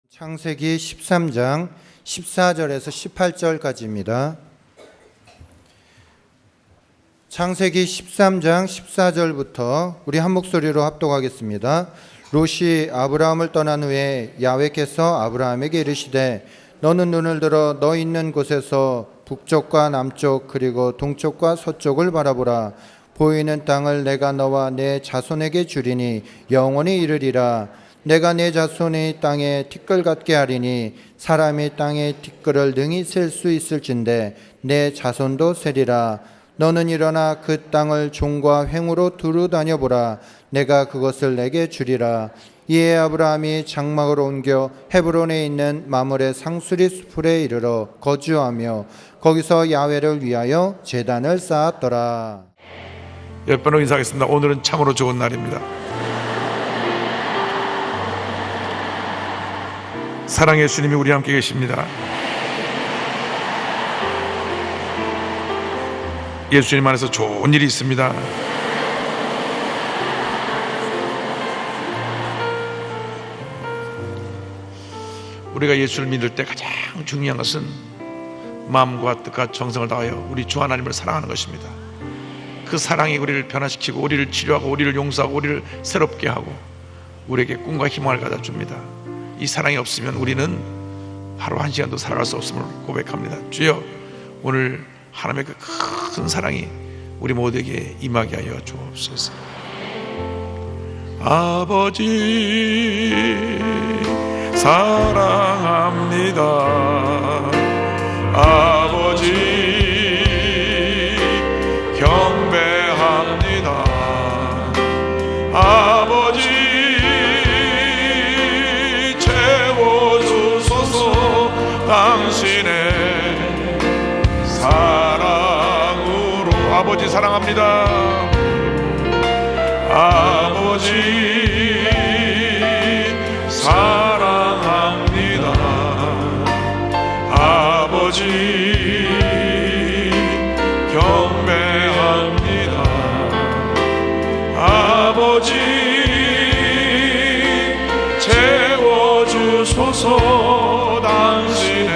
창세기 13장 14절에서 18절까지입니다. 창세기 13장 14절부터 우리 한 목소리로 합독하겠습니다. 롯이 아브라함을 떠난 후에 야훼께서 아브라함에게 이르시되 너는 눈을 들어 너 있는 곳에서 북쪽과 남쪽 그리고 동쪽과 서쪽을 바라보라. 보이는 땅을 내가 너와 내 자손에게 주리니 영원히 이르리라. 내가 내 자손이 땅에 티끌 같게 하리니 사람이 땅에 티끌을 능히 셀 수 있을진데 내 자손도 세리라. 너는 일어나 그 땅을 종과 횡으로 두루 다녀보라. 내가 그것을 내게 주리라. 이에 아브라함이 장막을 옮겨 헤브론에 있는 마므레 상수리 수풀에 이르러 거주하며 거기서 야훼를 위하여 제단을 쌓았더라. 몇 번을 인사하겠습니다. 오늘은 참으로 좋은 날입니다. 사랑의 주님이 우리 함께 계십니다. 예수님 안에서 좋은 일이 있습니다. 우리가 예수를 믿을 때 가장 중요한 것은 마음과 뜻과 정성을 다하여 우리 주 하나님을 사랑하는 것입니다. 그 사랑이 우리를 변화시키고 우리를 치료하고 우리를 용서하고 우리를 새롭게 하고 우리에게 꿈과 희망을 가져줍니다. 이 사랑이 없으면 우리는 하루 한 시간도 살아갈 수 없음을 고백합니다. 주여, 오늘 하나님의 그 큰 사랑이 우리 모두에게 임하게 하여 주옵소서. 아버지 사랑합니다. 아버지 경배합니다. 아버지 채워주소서. 당신의 사랑으로. 아버지 사랑합니다. 아버지 사랑합니다. 아버지 경배합니다. 아버지 채워주소서. 당신의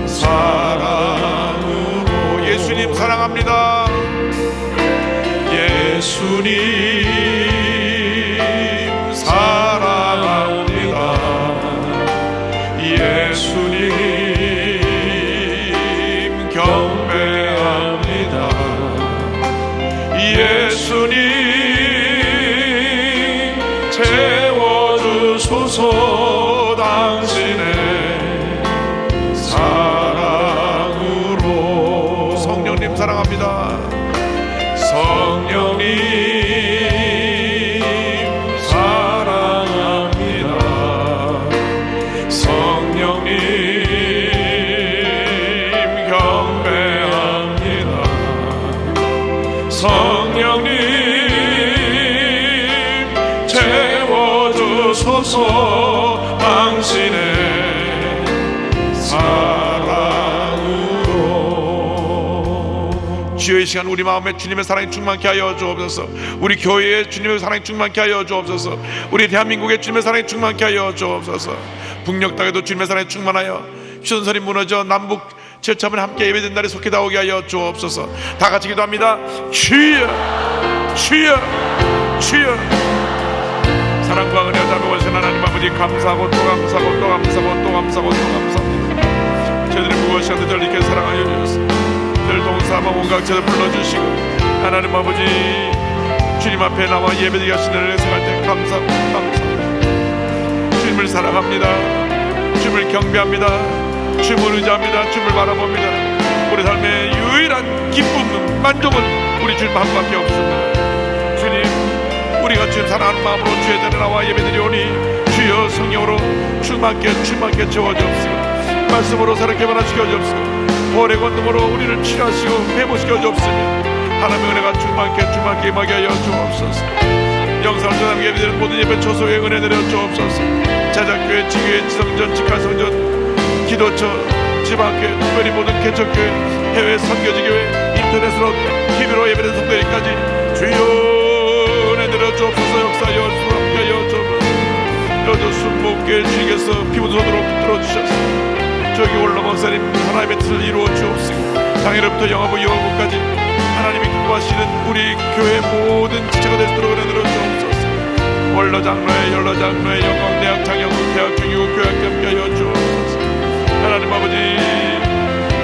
사랑으로. 예수님 사랑합니다. 예수님 사랑합니다. 예수님 경배합니다. 예수님 채워주소서. 당신의 사랑으로. 성령님 사랑합니다. 성령님 사랑합니다. 성령님 경배합니다. 성령님 채워주소서. 당신의 사랑으로. 주여, 이 시간 우리 마음에 주님의 사랑이 충만케 하여 주옵소서. 우리 교회에 주님의 사랑이 충만케 하여 주옵소서. 우리 대한민국에 주님의 사랑이 충만케 하여 주옵소서. 북녘 땅에도 주님의 사랑이 충만하여 휴전선이 무너져 남북 제참을 함께 예배된 날에 속히 나오게 하여 주옵소서. 다 같이 기도합니다. 주여 주여 주여. 사랑과 은혜와 자비하신 하나님 아버지, 감사하고 또 감사하고 또 감사하고 또 감사하고 또 감사합니다. 저희들의 무엇 시간도 저를 이렇게 사랑하여 주셨습니다. 저를 동사마 온각처럼 불러주시고 하나님 아버지, 주님 앞에 나와 예배드리게 하신 은혜를 생각할 때 감사하고 감사합니다. 주님을 사랑합니다. 주님을 경배합니다. 주님을 의지합니다. 주님을 바라봅니다. 우리 삶의 유일한 기쁨은, 만족은 우리 주님 한 분밖에 없습니다. 주님, 우리가 주님 사랑하는 마음으로 주의 전에 나와 예배드리오니 주여 성령으로 충만케 채워주옵시고 말씀으로 새롭게 변화시켜 주옵시고 볼의 권능으로 우리를 치료하시고 회복시켜 주옵시며 하나님의 은혜가 충만케 임하게 하여 주옵소서. 영상을 전하게 예배드리는 모든 예배 초소에 은혜 내려 주옵소서. 제작교회, 지교회, 지성전, 직관성전, 기도처, 지방교회, 특별히 모든 개척교회, 해외 선교지교회, 인터넷으로 TV로 예배드리는 성도들까지 주여 내려 주옵소서. 역사여 주옵소서. 여주 순복게 함께 주님께서 피부손으로 붙들어 주셔서 저기 올라 목사님 하나님의 뜻을 이루어 주옵시고 당일부터 영화부 영화부까지 하나님이 기뻐하시는 우리 교회 모든 지체가 될 수 있도록 은혜로 주옵소서. 원로 장로의 연로 장로의 영광 대학 장영국 대학 중교육 교육 함께 하여 주옵소서. 하나님 아버지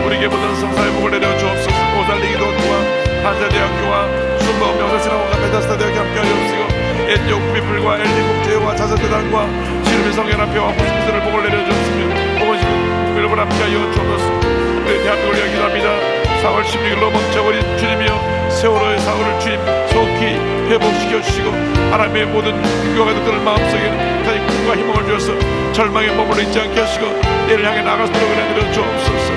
우리에게 모든 성사의 복을 내려 주옵소서. 오살리기 도와 한사대학교와 순방 명사신학원과 베다스다 대학에 함께 하여 주옵시고 엔지오 피플과 LD국제와 자선대단과 시름의 성연합회와 호스피스를 복을 내려 주옵시며 보건시민 여러분 함께 하여 주옵소서. 우리 대한민국을 위해 기도합니다. 4월 16일로 멈춰버린 주님이여 세월호의 사고를 주님 속히 회복시켜 주시고 하나님의 모든 교회 가족들 마음속에 다시 꿈과 희망을 주셔서 절망에 머물러 있지 않게 하시고 내를 향해 나갈 수 있도록 은혜를 주옵소서.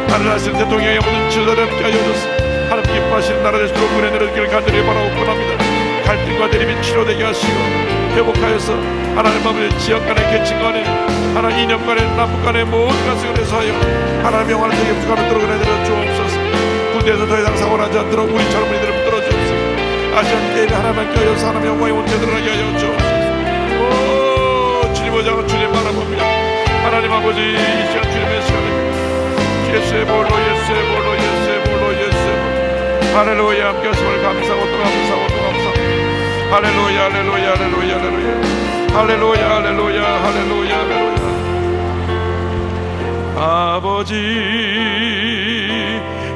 나를 하시는 대통령의 모든 지도자를 함께 하여 주소서. 하나님 기뻐하시는 나라 될 수 있도록 은혜 내려주기를 간절히 바라고 원합니다. 갈등과 대립이 치료되게 하시고 회복하여서 하나님 아버지 지역 간의 계층 간에 하나님 이념 간에 남북 간의 모든 가슴을 해소하여 하나님의 영광을 되게 부족하는 도록 은혜 내려 주옵소서. 군대에서 더 이상 사고 나지 않도록 우리처럼 우리들을 붙들어 주옵소서. 아시안 게임에 하나님만 껴여서 하나님의 영광이 온전히 드러나게 하여 주옵소서. 오 주님 보자 주님 바라봅니다. 하나님 아버지 이 시간 주님의 시간입니다. 예수의 볼로 예수의 볼로 예수의 볼로 예수의 볼로 할렐루야 함께 하심을 감사하고 또 감사하고 또 감사하고 할렐루야 할렐루야 할렐루야 할렐루야 할렐루야 할렐루야 할렐루야 할렐루야. 아버지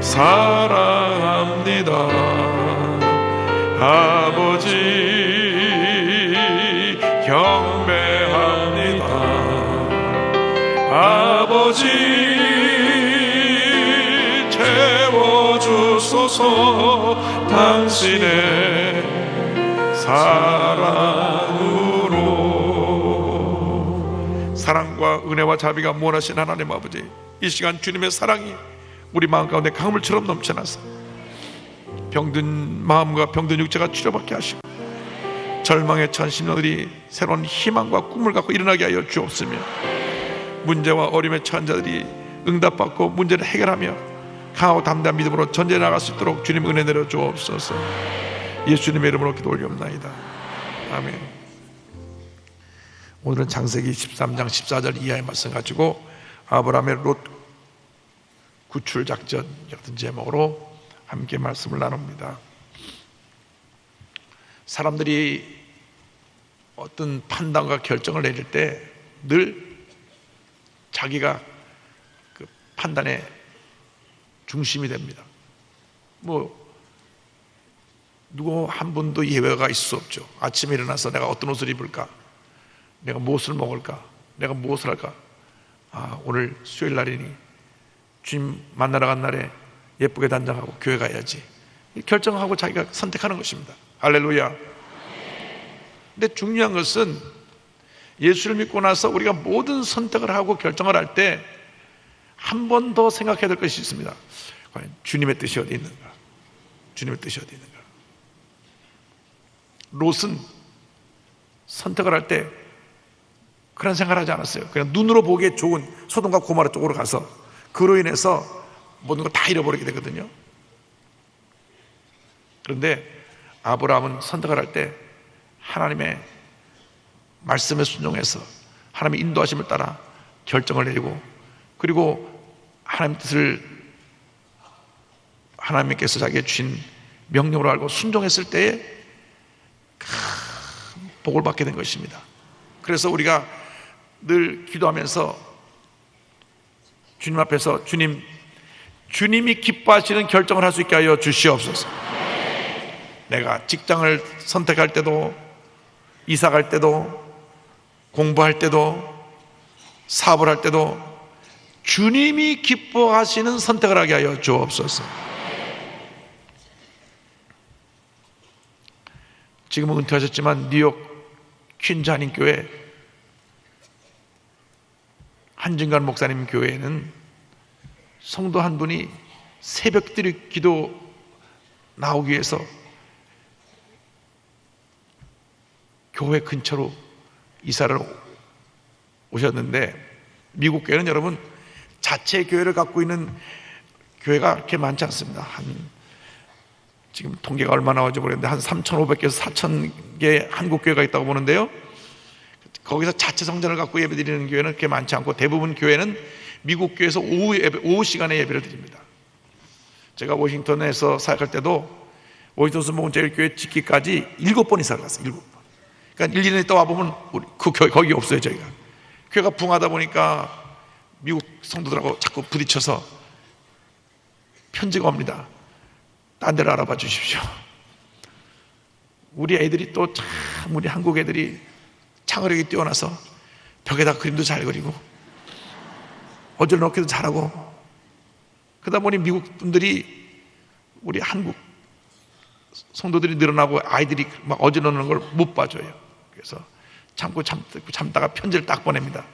사랑합니다. 아버지 경배합니다. 아버지 채워주소서. 당신의 사랑으로. 사랑과 은혜와 자비가 무한하신 하나님 아버지, 이 시간 주님의 사랑이 우리 마음 가운데 강물처럼 넘쳐나서 병든 마음과 병든 육체가 치료받게 하시고 절망에 처한 심령들이 새로운 희망과 꿈을 갖고 일어나게 하여 주옵시며 문제와 어려움에 처한 자들이 응답받고 문제를 해결하며 강하고 담대한 믿음으로 전제해 나갈 수 있도록 주님 은혜 내려 주옵소서. 예수님의 이름으로 기도 올리옵나이다. 아멘. 오늘은 창세기 13장 14절 이하의 말씀 가지고 아브라함의 롯 구출 작전 같은 제목으로 함께 말씀을 나눕니다. 사람들이 어떤 판단과 결정을 내릴 때 늘 자기가 그 판단의 중심이 됩니다. 누구 한 분도 예외가 있을 수 없죠. 아침에 일어나서 내가 어떤 옷을 입을까? 내가 무엇을 먹을까? 내가 무엇을 할까? 오늘 수요일 날이니 주님 만나러 간 날에 예쁘게 단장하고 교회 가야지. 결정하고 자기가 선택하는 것입니다. 할렐루야. 근데 중요한 것은 예수를 믿고 나서 우리가 모든 선택을 하고 결정을 할 때 한 번 더 생각해야 될 것이 있습니다. 과연 주님의 뜻이 어디 있는가? 주님의 뜻이 어디 있는가? 롯은 선택을 할 때 그런 생각을 하지 않았어요. 그냥 눈으로 보기에 좋은 소돔과 고모라 쪽으로 가서 그로 인해서 모든 걸 다 잃어버리게 되거든요. 그런데 아브라함은 선택을 할 때 하나님의 말씀에 순종해서 하나님의 인도하심을 따라 결정을 내리고, 그리고 하나님의 뜻을 하나님께서 자기에게 주신 명령으로 알고 순종했을 때에 큰 복을 받게 된 것입니다. 그래서 우리가 늘 기도하면서 주님 앞에서 주님이 기뻐하시는 결정을 할 수 있게 하여 주시옵소서. 내가 직장을 선택할 때도, 이사 갈 때도, 공부할 때도, 사업을 할 때도 주님이 기뻐하시는 선택을 하게 하여 주옵소서. 지금은 은퇴하셨지만 뉴욕 퀸즈 한인교회 한진관 목사님 교회에는 성도 한 분이 새벽들이 기도 나오기 위해서 교회 근처로 이사를 오셨는데, 미국 교회는 여러분 자체 교회를 갖고 있는 교회가 그렇게 많지 않습니다. 지금 통계가 얼마 나오는지 모르겠는데 한 3,500개에서 4,000개 한국 교회가 있다고 보는데요, 거기서 자체 성전을 갖고 예배드리는 교회는 그렇게 많지 않고 대부분 교회는 미국 교회에서 오후 시간에 예배를 드립니다. 제가 워싱턴에서 사역할 때도 워싱턴 순복음제일교회 짓기까지 7번 이사를 갔어요. 7번. 그러니까 1년에 또 와보면 거기 없어요. 저희가 교회가 붕하다 보니까 미국 성도들하고 자꾸 부딪혀서 편지가 옵니다. 딴 데를 알아봐 주십시오. 우리 애들이 또 참 우리 한국 애들이 창의력이 뛰어나서 벽에다 그림도 잘 그리고 어질러놓기도 잘하고, 그러다 보니 미국 분들이 우리 한국 성도들이 늘어나고 아이들이 막 어질러놓는 걸 못 봐줘요. 그래서 참다가 편지를 딱 보냅니다.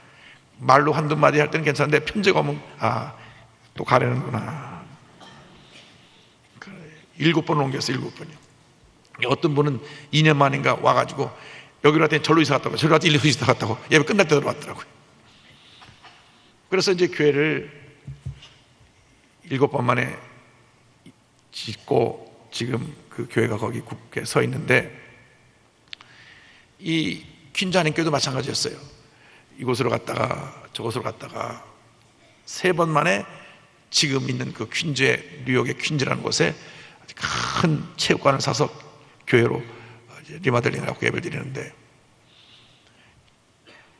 말로 한두 마디 할 때는 괜찮은데 편지가 오면 또 가려는구나. 7번 옮겼어요. 7번이요. 어떤 분은 2년 만인가 와가지고 여기로 왔더니 절로 이사 갔다고, 절로 왔더니 1년 이사 갔다고, 예배 끝날 때 들어왔더라고요. 그래서 이제 교회를 7번 만에 짓고 지금 그 교회가 거기 굳게 서 있는데, 이 퀸자님 교회도 마찬가지였어요. 이곳으로 갔다가 저곳으로 갔다가 3번 만에 지금 있는 그 퀸즈, 뉴욕의 퀸즈라는 곳에 큰 체육관을 사서 교회로 리마들링을 하고 예배를 드리는데,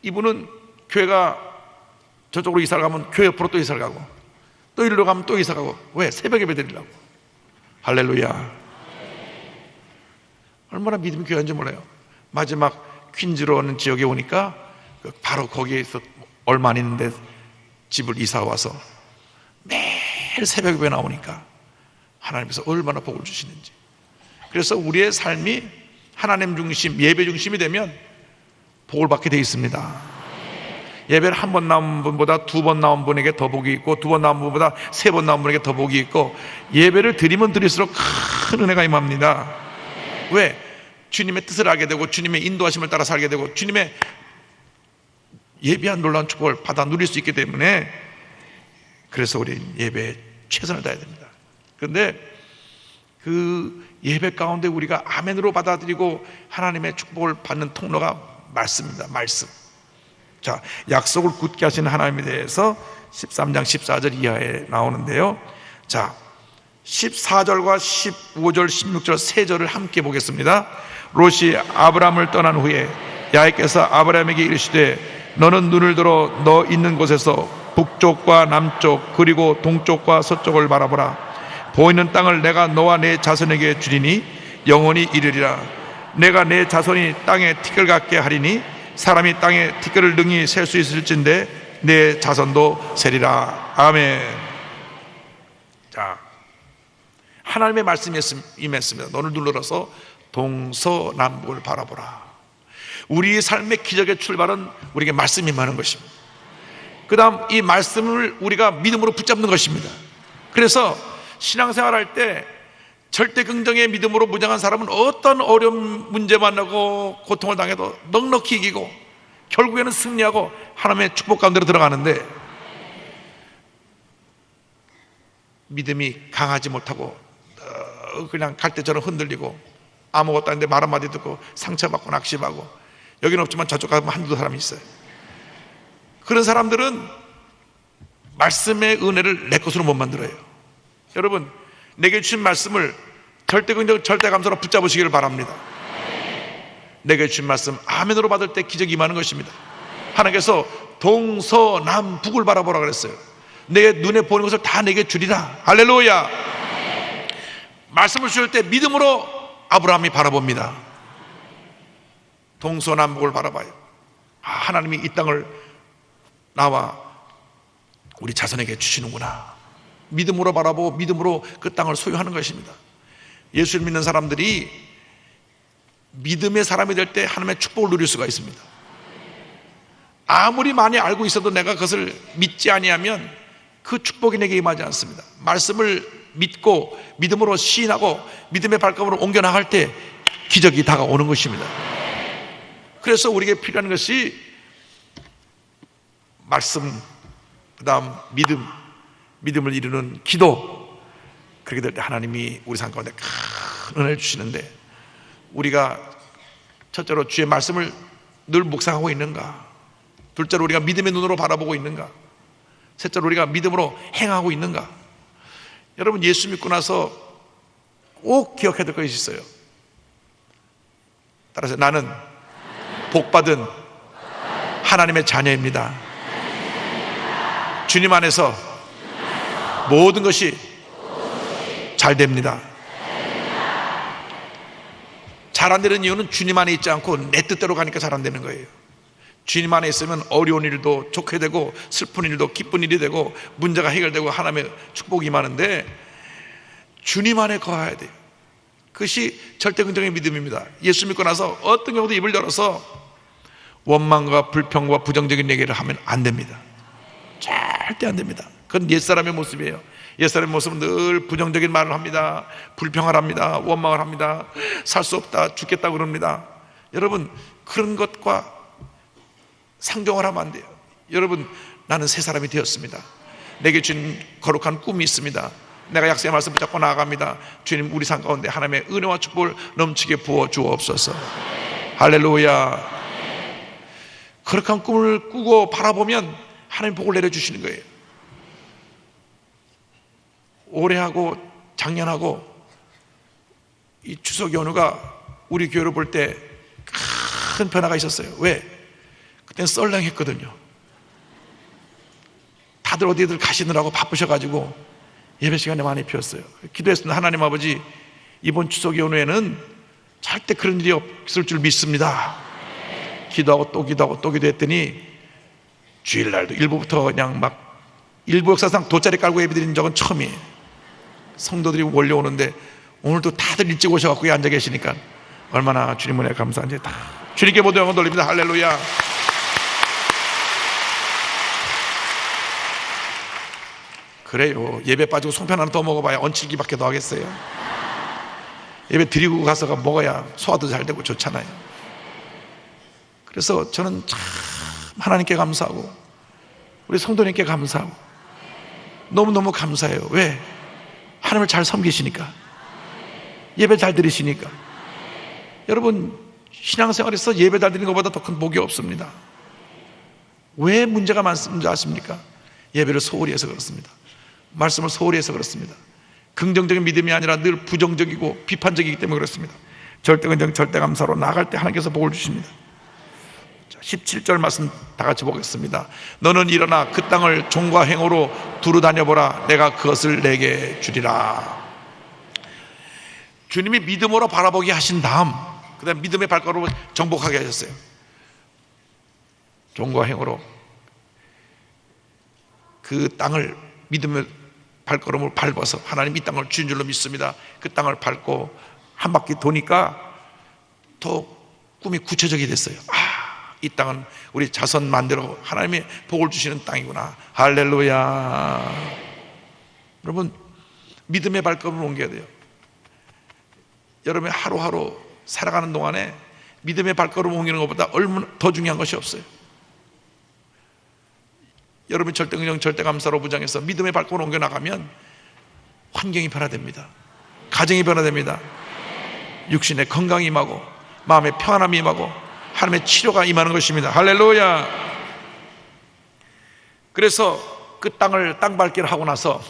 이분은 교회가 저쪽으로 이사를 가면 교회 옆으로 또 이사를 가고 또 이리로 가면 또 이사 가고. 왜? 새벽 예배 드리려고. 할렐루야. 얼마나 믿음이 귀한지 몰라요. 마지막 퀸즈로 는 지역에 오니까 바로 거기에서 얼마 안 있는데 집을 이사 와서 매일 새벽 예배 나오니까 하나님께서 얼마나 복을 주시는지. 그래서 우리의 삶이 하나님 중심, 예배 중심이 되면 복을 받게 되어 있습니다. 예배를 1번 나온 분보다 2번 나온 분에게 더 복이 있고, 2번 나온 분보다 3번 나온 분에게 더 복이 있고, 예배를 드리면 드릴수록 큰 은혜가 임합니다. 왜? 주님의 뜻을 알게 되고 주님의 인도하심을 따라 살게 되고 주님의 예비한 놀라운 축복을 받아 누릴 수 있기 때문에, 그래서 우리 예배에 최선을 다해야 됩니다. 그런데 그 예배 가운데 우리가 아멘으로 받아들이고 하나님의 축복을 받는 통로가 말씀입니다. 말씀. 자, 약속을 굳게 하시는 하나님에 대해서 13장 14절 이하에 나오는데요. 자, 14절과 15절 16절 3절을 함께 보겠습니다. 롯이 아브라함을 떠난 후에 야훼께서 아브라함에게 이르시되 너는 눈을 들어 너 있는 곳에서 북쪽과 남쪽 그리고 동쪽과 서쪽을 바라보라. 보이는 땅을 내가 너와 내 자손에게 주리니 영원히 이르리라. 내가 내 자손이 땅에 티끌 같게 하리니 사람이 땅에 티끌을 능히 셀 수 있을진데 내 자손도 세리라. 아멘. 자, 하나님의 말씀이 임했습니다. 너를 눌러서 동서남북을 바라보라. 우리의 삶의 기적의 출발은 우리에게 말씀이 임하는 것입니다. 그 다음 이 말씀을 우리가 믿음으로 붙잡는 것입니다. 그래서 신앙생활할 때 절대 긍정의 믿음으로 무장한 사람은 어떤 어려운 문제 만나고 고통을 당해도 넉넉히 이기고 결국에는 승리하고 하나님의 축복 가운데로 들어가는데, 믿음이 강하지 못하고 그냥 갈대처럼 흔들리고 아무것도 아닌데 말 한마디 듣고 상처받고 낙심하고, 여기는 없지만 저쪽 가면 한두 사람이 있어요. 그런 사람들은 말씀의 은혜를 내 것으로 못 만들어요. 여러분, 내게 주신 말씀을 절대 긍정, 절대 감사로 붙잡으시기를 바랍니다. 내게 주신 말씀 아멘으로 받을 때 기적이 임하는 것입니다. 하나님께서 동서남북을 바라보라 그랬어요. 내 눈에 보이는 것을 다 내게 주리라. 할렐루야. 말씀을 주실 때 믿음으로 아브라함이 바라봅니다. 동서남북을 바라봐요. 하나님이 이 땅을 나와 우리 자손에게 주시는구나. 믿음으로 바라보고 믿음으로 그 땅을 소유하는 것입니다. 예수를 믿는 사람들이 믿음의 사람이 될 때 하나님의 축복을 누릴 수가 있습니다. 아무리 많이 알고 있어도 내가 그것을 믿지 아니하면 그 축복이 내게 임하지 않습니다. 말씀을 믿고 믿음으로 시인하고 믿음의 발걸음으로 옮겨나갈 때 기적이 다가오는 것입니다. 그래서 우리에게 필요한 것이 말씀, 그 다음 믿음, 믿음을 이루는 기도. 그렇게 될 때 하나님이 우리 삶 가운데 큰 은혜를 주시는데, 우리가 첫째로 주의 말씀을 늘 묵상하고 있는가? 둘째로 우리가 믿음의 눈으로 바라보고 있는가? 셋째로 우리가 믿음으로 행하고 있는가? 여러분, 예수 믿고 나서 꼭 기억해야 될 것이 있어요. 따라서 나는 복받은 하나님의 자녀입니다. 주님 안에서 모든 것이 잘 됩니다. 잘 안 되는 이유는 주님 안에 있지 않고 내 뜻대로 가니까 잘 안 되는 거예요. 주님 안에 있으면 어려운 일도 좋게 되고 슬픈 일도 기쁜 일이 되고 문제가 해결되고 하나님의 축복이 임하는데 주님 안에 거해야 돼요. 그것이 절대 긍정의 믿음입니다. 예수 믿고 나서 어떤 경우도 입을 열어서 원망과 불평과 부정적인 얘기를 하면 안 됩니다. 절대 안 됩니다. 그건 옛사람의 모습이에요. 옛사람의 모습은 늘 부정적인 말을 합니다. 불평을 합니다. 원망을 합니다. 살 수 없다, 죽겠다 그럽니다. 여러분, 그런 것과 상종을 하면 안 돼요. 여러분, 나는 새 사람이 되었습니다. 내게 주님 거룩한 꿈이 있습니다. 내가 약속의 말씀 붙잡고 나아갑니다. 주님, 우리 삶 가운데 하나님의 은혜와 축복을 넘치게 부어 주옵소서. 할렐루야. 거룩한 꿈을 꾸고 바라보면 하나님 복을 내려주시는 거예요. 올해하고 작년하고 이 추석 연휴가 우리 교회를 볼 때 큰 변화가 있었어요. 왜? 그때는 썰렁했거든요. 다들 어디들 가시느라고 바쁘셔가지고 예배 시간에 많이 비었어요. 기도했습니다. 하나님 아버지, 이번 추석 연휴에는 절대 그런 일이 없을 줄 믿습니다. 기도하고 또 기도하고 또 기도했더니 주일날도 일부부터 그냥 막, 일부 역사상 돗자리 깔고 예배 드린 적은 처음이에요. 성도들이 몰려오는데 오늘도 다들 일찍 오셔갖고 여기 앉아 계시니까 얼마나 주님 은혜 감사한지. 다 주님께 모든 영광 돌립니다. 할렐루야. 그래요. 예배 빠지고 송편 하나 더 먹어봐야 얹힐기밖에 더 하겠어요. 예배 드리고 가서가 먹어야 소화도 잘 되고 좋잖아요. 그래서 저는 참 하나님께 감사하고 우리 성도님께 감사하고 너무너무 감사해요. 왜? 하나님을 잘 섬기시니까, 예배 잘 드리시니까. 여러분, 신앙생활에서 예배 잘 드리는 것보다 더 큰 복이 없습니다. 왜 문제가 많은지 아십니까? 예배를 소홀히 해서 그렇습니다. 말씀을 소홀히 해서 그렇습니다. 긍정적인 믿음이 아니라 늘 부정적이고 비판적이기 때문에 그렇습니다. 절대 긍정, 절대 감사로 나아갈 때 하나님께서 복을 주십니다. 17절 말씀 다 같이 보겠습니다. 너는 일어나 그 땅을 종과 행으로 두루 다녀보라. 내가 그것을 내게 주리라. 주님이 믿음으로 바라보게 하신 다음, 그 다음 믿음의 발걸음을 정복하게 하셨어요. 종과 행으로 그 땅을, 믿음의 발걸음을 밟아서 하나님 이 땅을 주인 줄로 믿습니다. 그 땅을 밟고 한 바퀴 도니까 더 꿈이 구체적이 됐어요. 이 땅은 우리 자손 만대로 하나님의 복을 주시는 땅이구나. 할렐루야. 여러분, 믿음의 발걸음을 옮겨야 돼요. 여러분이 하루하루 살아가는 동안에 믿음의 발걸음을 옮기는 것보다 얼마나 더 중요한 것이 없어요. 여러분이 절대 긍정, 절대 감사로 무장해서 믿음의 발걸음을 옮겨 나가면 환경이 변화됩니다. 가정이 변화됩니다. 육신의 건강이 임하고 마음의 평안함이 임하고 하나님의 치료가 임하는 것입니다. 할렐루야. 그래서 그 땅을 땅 밟기를 하고 나서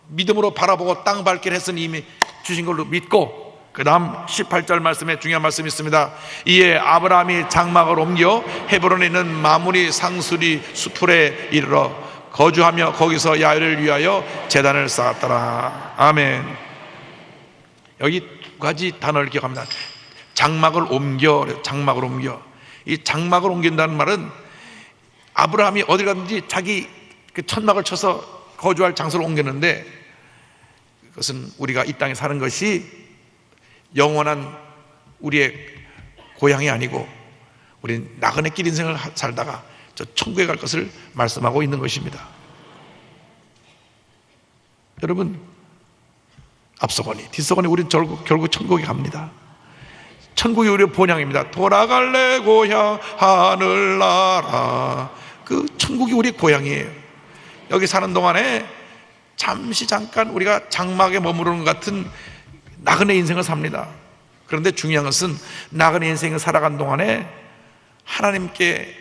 믿음으로 바라보고 땅 밟기를 했으니 이미 주신 걸로 믿고, 그 다음 18절 말씀에 중요한 말씀이 있습니다. 이에 아브라함이 장막을 옮겨 헤브론에 있는 마므리 상수리 수풀에 이르러 거주하며 거기서 야훼를 위하여 제단을 쌓았더라. 아멘. 여기 두 가지 단어를 기억합니다. 장막을 옮겨, 장막을 옮겨. 이 장막을 옮긴다는 말은 아브라함이 어디 갔든지 자기 그 천막을 쳐서 거주할 장소를 옮겼는데, 그것은 우리가 이 땅에 사는 것이 영원한 우리의 고향이 아니고 우리 나그네 길 인생을 살다가 저 천국에 갈 것을 말씀하고 있는 것입니다. 여러분, 앞서거니 뒤서거니 우리는 결국 천국에 갑니다. 천국이 우리의 본향입니다. 돌아갈래 고향 하늘나라. 그 천국이 우리의 고향이에요. 여기 사는 동안에 잠시 잠깐 우리가 장막에 머무르는 것 같은 나그네 인생을 삽니다. 그런데 중요한 것은 나그네 인생을 살아간 동안에 하나님께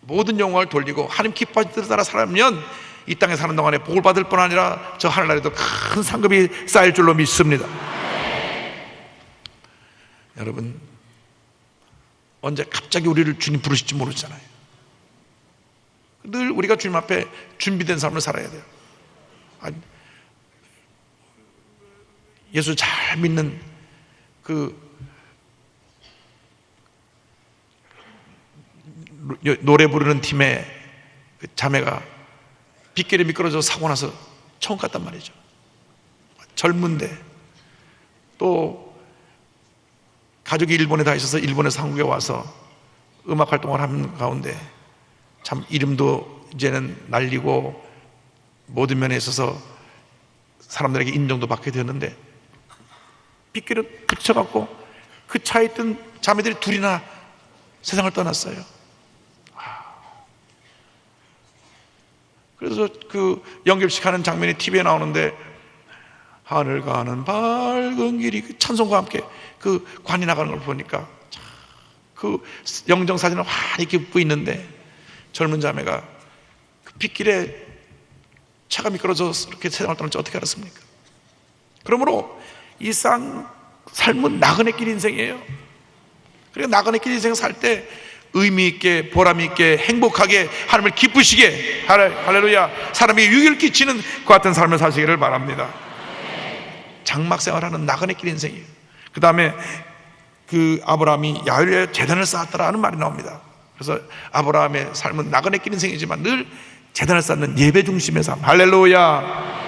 모든 영광을 돌리고 하나님 기뻐하시는 뜻을 따라 살면 이 땅에 사는 동안에 복을 받을 뿐 아니라 저 하늘나라에도 큰 상급이 쌓일 줄로 믿습니다. 여러분, 언제 갑자기 우리를 주님 부르실지 모르잖아요. 늘 우리가 주님 앞에 준비된 삶을 살아야 돼요. 예수 잘 믿는 그 노래 부르는 팀의 그 자매가 빗길에 미끄러져서 사고 나서 처음 갔단 말이죠. 젊은데 또 가족이 일본에 다 있어서 일본에서 한국에 와서 음악 활동을 하는 가운데 참 이름도 이제는 날리고 모든 면에 있어서 사람들에게 인정도 받게 되었는데 빗길에 그쳐갖고 그 차에 있던 자매들이 둘이나 세상을 떠났어요. 그래서 그 연결식 하는 장면이 TV에 나오는데 하늘 가는 밝은 길이 그 찬송과 함께 그 관이 나가는 걸 보니까 그 영정사진을 환히 긋고 있는데 젊은 자매가 그 빗길에 차가 미끄러져서 이렇게 세상을 떠날지 어떻게 알았습니까? 그러므로 이 삶은 나그네 길 인생이에요. 그러니까 나그네 길 인생 살 때 의미 있게 보람 있게 행복하게 하나님을 기쁘시게 할렐루야 사람에게 유익을 끼치는 그 같은 삶을 사시기를 바랍니다. 장막 생활하는 나그네 길 인생이에요. 그 다음에 그 아브라함이 야훼에 제단을 쌓았더라는 말이 나옵니다. 그래서 아브라함의 삶은 나그네 길 인생이지만 늘 제단을 쌓는 예배 중심의 삶. 할렐루야.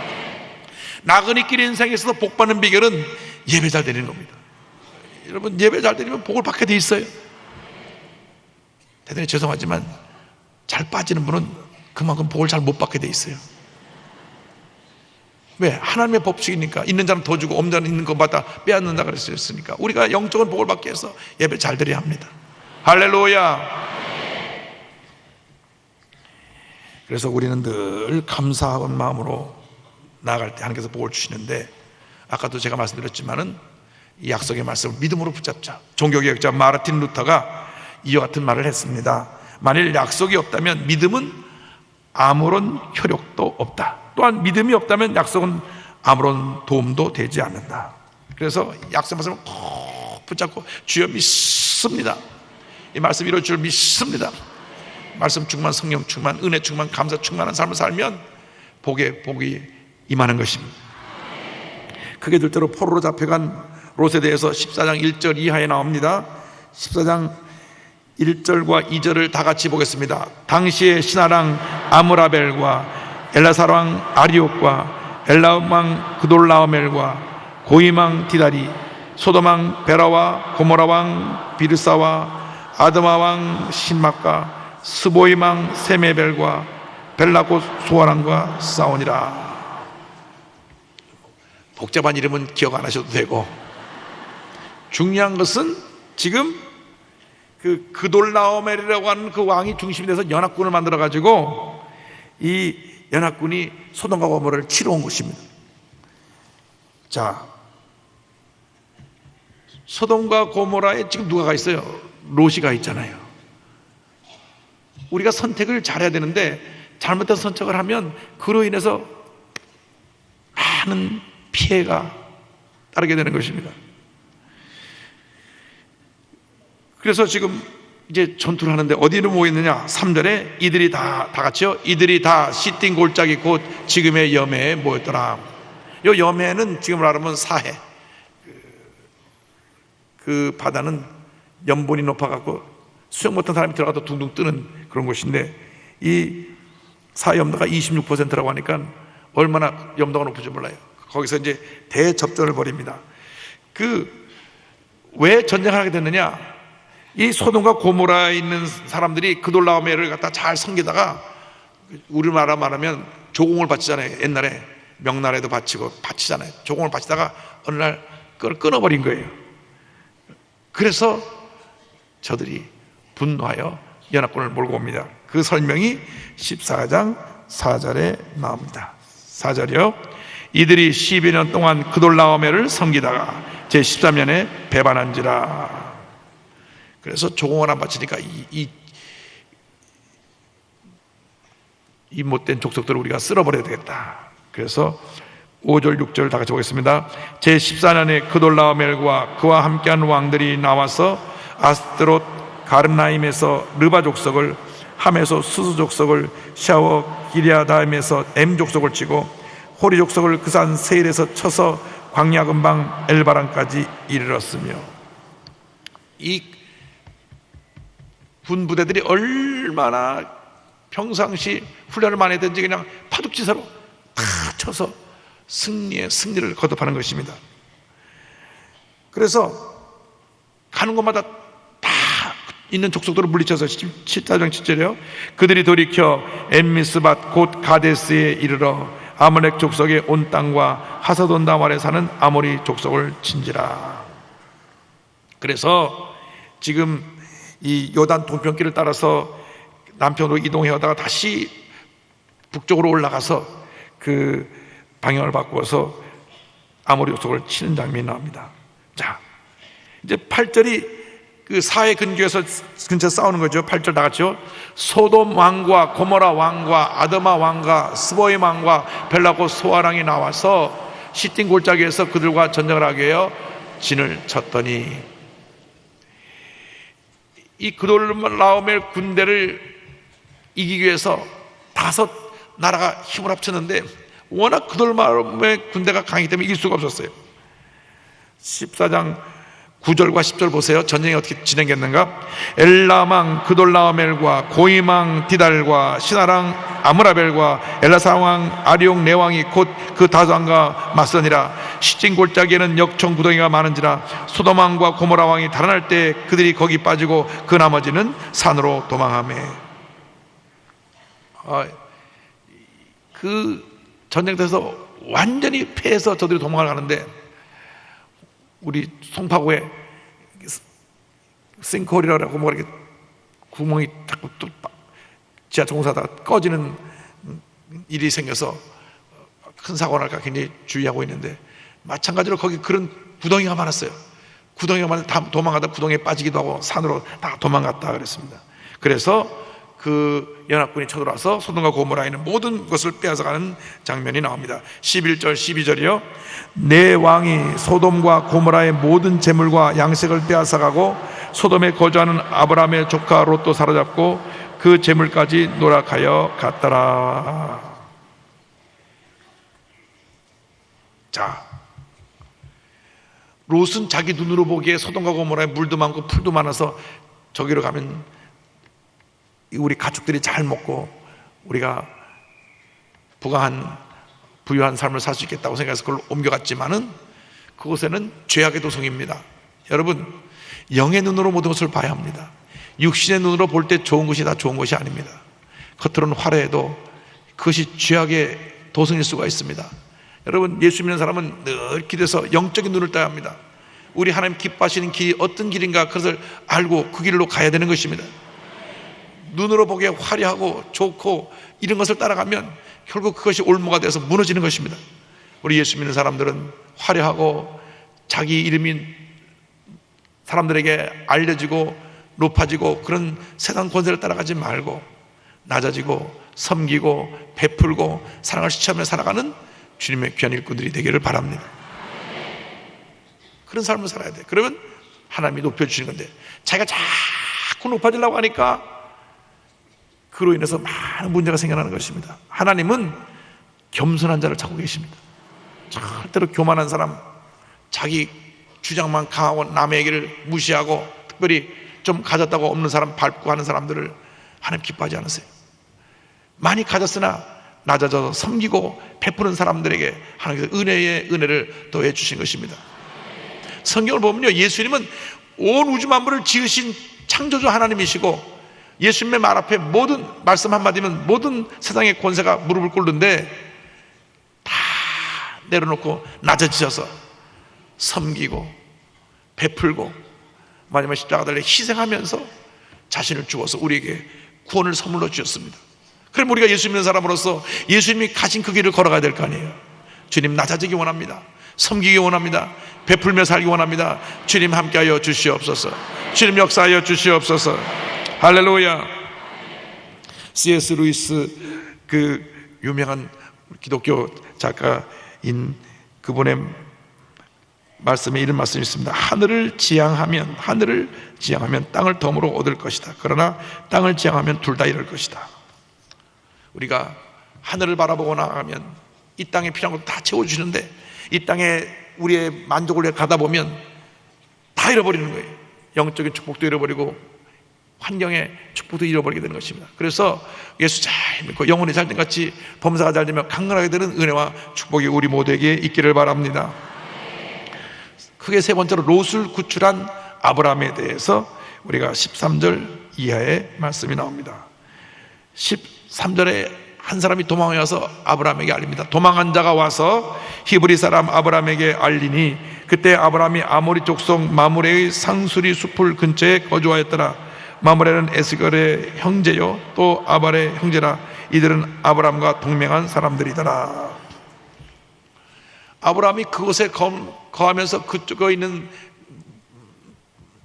나그네 길 인생에서도 복 받는 비결은 예배 잘 드리는 겁니다. 여러분, 예배 잘 드리면 복을 받게 돼 있어요. 대단히 죄송하지만 잘 빠지는 분은 그만큼 복을 잘 못 받게 돼 있어요. 왜? 하나님의 법칙이니까. 있는 자는 더 주고 없는 자는 있는 것마다 빼앗는다 그랬으니까 우리가 영적인 복을 받기 위해서 예배 잘 드려야 합니다. 할렐루야. 그래서 우리는 늘 감사한 마음으로 나아갈 때 하나님께서 복을 주시는데, 아까도 제가 말씀드렸지만은 이 약속의 말씀을 믿음으로 붙잡자. 종교개혁자 마르틴 루터가 이와 같은 말을 했습니다. 만일 약속이 없다면 믿음은 아무런 효력도 없다. 또한 믿음이 없다면 약속은 아무런 도움도 되지 않는다. 그래서 약속 말씀을 꼭 붙잡고 주여 믿습니다. 이 말씀 이룰 줄 믿습니다. 말씀 충만, 성령 충만, 은혜 충만, 감사 충만한 삶을 살면 복이 임하는 것입니다. 크게 둘째로 포로로 잡혀간 롯에 대해서 14장 1절 이하에 나옵니다. 14장 1절과 2절을 다 같이 보겠습니다. 당시의 신하랑 아므라벨과 엘라사왕 아리옥과 엘라왕 그돌라오멜과 고임왕 디다리, 소돔왕 베라와 고모라왕 비르사와 아드마왕 신막과 스보임왕 세메벨과 벨라고 소아랑과 싸우니라. 복잡한 이름은 기억 안 하셔도 되고, 중요한 것은 지금 그 그돌라오멜이라고 하는 그 왕이 중심이 돼서 연합군을 만들어 가지고 이 연합군이 소돔과 고모라를 치러 온 것입니다. 자, 소돔과 고모라에 지금 누가 가 있어요? 롯이 가 있잖아요. 우리가 선택을 잘해야 되는데 잘못된 선택을 하면 그로 인해서 많은 피해가 따르게 되는 것입니다. 그래서 지금 이제 전투를 하는데 어디로 모였느냐? 3절에 이들이 다 같이요. 이들이 다 시띵 골짜기 곧 지금의 여매에 모였더라. 이 여매는 지금 말하면 사해. 그 바다는 염본이 높아갖고 수영 못한 사람이 들어가도 둥둥 뜨는 그런 곳인데, 이 사해 염도가 26%라고 하니까 얼마나 염도가 높은지 몰라요. 거기서 이제 대접전을 벌입니다. 왜 전쟁을 하게 됐느냐? 이 소돔과 고모라에 있는 사람들이 그돌라오멜을 갖다 잘 섬기다가, 우리나라 말하면 조공을 바치잖아요. 옛날에 명나라에도 바치고 바치잖아요. 조공을 바치다가 어느 날 그걸 끊어버린 거예요. 그래서 저들이 분노하여 연합군을 몰고 옵니다. 그 설명이 14장 4절에 나옵니다. 4절이요. 이들이 12년 동안 그돌라오멜을 섬기다가 제13년에 배반한지라. 그래서 조공을 안 바치니까 이 못된 족속들을 우리가 쓸어버려야 되겠다. 그래서 5절 6절 다 같이 보겠습니다. 제14년에 그돌라오멜과 그와 함께한 왕들이 나와서 아스트롯 가르나임에서 르바 족속을, 함에서 수수 족속을, 샤워 기리아다임에서 엠 족속을 치고 호리 족속을 그 산 세일에서 쳐서 광야 근방 엘바란까지 이르렀으며, 이 군부대들이 얼마나 평상시 훈련을 많이 했든지 그냥 파둑지세로 다 쳐서 승리를 거듭하는 것입니다. 그래서 가는 곳마다 다 있는 족속들을 물리쳐서 14장 7절이요. 그들이 돌이켜 엠미스밭 곧 가데스에 이르러 아말렉 족속의 온 땅과 하사돈 다말에 사는 아모리 족속을 친지라. 그래서 지금 이 요단 동편길을 따라서 남편으로 이동해오다가 다시 북쪽으로 올라가서 그 방향을 바꾸어서 아모리 족속을 치는 장면이 나옵니다. 자, 이제 8절이 그 사해 근교에서 근처 싸우는 거죠. 8절 다 같이요. 소돔 왕과 고모라 왕과 아드마 왕과 스보임 왕과 벨라고 소아랑이 나와서 시틴 골짜기에서 그들과 전쟁을 하기 위하여 진을 쳤더니, 이 그돌라오멜 군대를 이기기 위해서 5 나라가 힘을 합쳤는데 워낙 그돌라오멜 군대가 강하기 때문에 이길 수가 없었어요. 14장 9절과 10절 보세요. 전쟁이 어떻게 진행됐는가. 엘라망 그돌라오멜과 고이망 디달과 시나랑 아므라벨과 엘라사왕 아리옥 내왕이 곧 그 다수왕과 맞서니라. 시진 골짜기에는 역청 구덩이가 많은지라. 소돔왕과 고모라 왕이 달아날 때 그들이 거기 빠지고 그 나머지는 산으로 도망하매. 그 전쟁터에서 완전히 패해서 저들이 도망을 가는데, 우리 송파구에 싱크홀이라고 뭐 이렇게 구멍이 자꾸 또 지하철공사다가 꺼지는 일이 생겨서 큰 사고 날까 굉장히 주의하고 있는데, 마찬가지로 거기 그런 구덩이가 많았어요. 구덩이가 많아서 다 도망가다 구덩이에 빠지기도 하고 산으로 다 도망갔다 그랬습니다. 그래서 그 연합군이 쳐들어와서 소돔과 고모라에 있는 모든 것을 빼앗아가는 장면이 나옵니다. 11절 12절이요. 내 왕이 소돔과 고모라의 모든 재물과 양식을 빼앗아가고 소돔에 거주하는 아브라함의 조카 롯도 사로잡고 그 재물까지 노락하여 갔더라. 자, 롯은 자기 눈으로 보기에 소돔과 고모라에 물도 많고 풀도 많아서 저기로 가면 우리 가축들이 잘 먹고 우리가 부유한 삶을 살 수 있겠다고 생각해서 그걸 옮겨갔지만은 그곳에는 죄악의 도성입니다. 여러분, 영의 눈으로 모든 것을 봐야 합니다. 육신의 눈으로 볼 때 좋은 것이 다 좋은 것이 아닙니다. 겉으로는 화려해도 그것이 죄악의 도성일 수가 있습니다. 여러분, 예수 믿는 사람은 늘 길에서 영적인 눈을 떠야 합니다. 우리 하나님 기뻐하시는 길이 어떤 길인가 그것을 알고 그 길로 가야 되는 것입니다. 눈으로 보기에 화려하고 좋고 이런 것을 따라가면 결국 그것이 올무가 돼서 무너지는 것입니다. 우리 예수 믿는 사람들은 화려하고 자기 이름이 사람들에게 알려지고 높아지고 그런 세상 권세를 따라가지 말고 낮아지고 섬기고 베풀고 사랑을 실천하며 살아가는 주님의 귀한 일꾼들이 되기를 바랍니다. 그런 삶을 살아야 돼. 그러면 하나님이 높여주시는 건데, 자기가 자꾸 높아지려고 하니까 그로 인해서 많은 문제가 생겨나는 것입니다. 하나님은 겸손한 자를 찾고 계십니다. 절대로 교만한 사람, 자기 주장만 강하고 남의 얘기를 무시하고 특별히 좀 가졌다고 없는 사람 밟고 하는 사람들을 하나님 기뻐하지 않으세요. 많이 가졌으나 낮아져서 섬기고 베푸는 사람들에게 하나님께서 은혜의 은혜를 더해 주신 것입니다. 성경을 보면요, 예수님은 온 우주 만물을 지으신 창조주 하나님이시고 예수님의 말 앞에 모든 말씀 한마디면 모든 세상의 권세가 무릎을 꿇는데 다 내려놓고 낮아지셔서 섬기고 베풀고 마지막 십자가 달려 희생하면서 자신을 주어서 우리에게 구원을 선물로 주셨습니다. 그럼 우리가 예수 믿는 사람으로서 예수님이 가신 그 길을 걸어가야 될 거 아니에요. 주님, 낮아지기 원합니다. 섬기기 원합니다. 베풀며 살기 원합니다. 주님 함께하여 주시옵소서. 주님 역사하여 주시옵소서. 할렐루야. C.S. 루이스, 그 유명한 기독교 작가인 그분의 말씀에 이런 말씀이 있습니다. 하늘을 지향하면 땅을 덤으로 얻을 것이다. 그러나 땅을 지향하면 둘 다 잃을 것이다. 우리가 하늘을 바라보고 나가면 이 땅에 필요한 것도 다 채워주시는데 이 땅에 우리의 만족을 위해 가다 보면 다 잃어버리는 거예요. 영적인 축복도 잃어버리고 환경의 축복도 잃어버리게 되는 것입니다. 그래서 예수 잘 믿고 영혼이 잘된 같이 범사가 잘 되며 강건하게 되는 은혜와 축복이 우리 모두에게 있기를 바랍니다. 크게 세 번째로 롯을 구출한 아브라함에 대해서 우리가 13절 이하의 말씀이 나옵니다. 13절에 한 사람이 도망해 와서 아브라함에게 알립니다. 도망한 자가 와서 히브리 사람 아브라함에게 알리니 그때 아브라함이 아모리 족속 마므레의 상수리 숲을 근처에 거주하였더라. 마므레는 에스겔의 형제요 또 아발의 형제라. 이들은 아브라함과 동맹한 사람들이더라. 아브라함이 그곳에 거하면서 그쪽에 있는